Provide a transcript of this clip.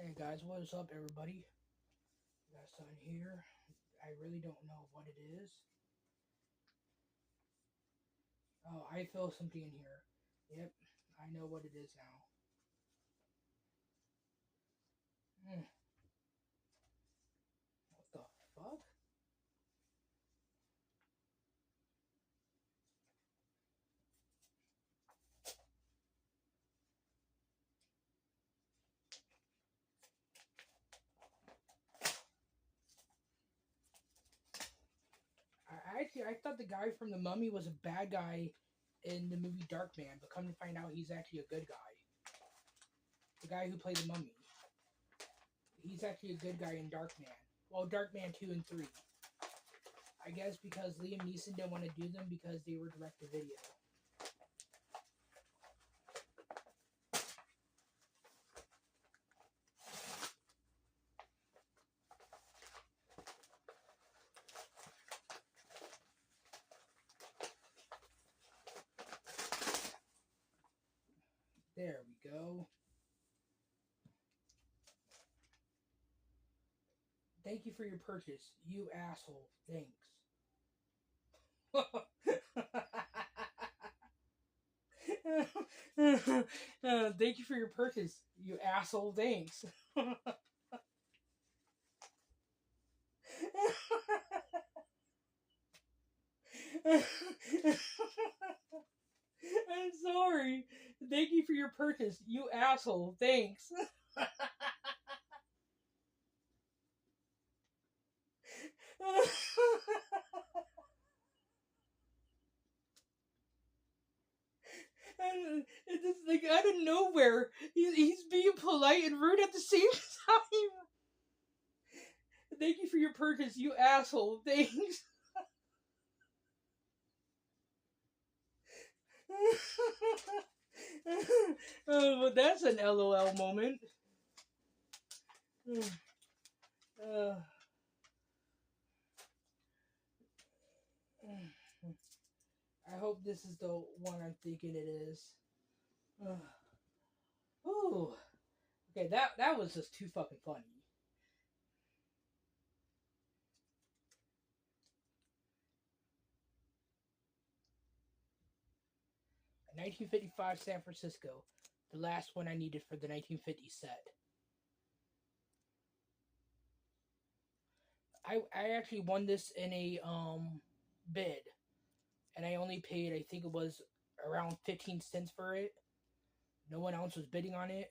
Hey guys, what is up, everybody? Got something here. I really don't know what it is. Oh, I feel something in here. Yep, I know what it is now. Mm, what the fuck? I thought the guy from the Mummy was a bad guy in the movie Darkman, but come to find out, he's actually a good guy. The guy who played the Mummy, he's actually a good guy in Darkman. Well, Darkman 2 and 3. I guess because Liam Neeson didn't want to do them because they were direct to video. There we go. Thank you for your purchase, you asshole. Thanks. Thank you for your purchase, you asshole. Thanks. I'm sorry. Thank you for your purchase, you asshole. Thanks. And it's just like out of nowhere, he's being polite and rude at the same time. Thank you for your purchase, you asshole. Thanks. Oh, well, that's an LOL moment. Uh, I hope this is the one I'm thinking it is. Ooh. Okay, that was just too fucking funny. A 1955 San Francisco, the last one I needed for the 1950 set. I actually won this in a bid, and I only paid, I think it was around 15 cents for it. No one else was bidding on it.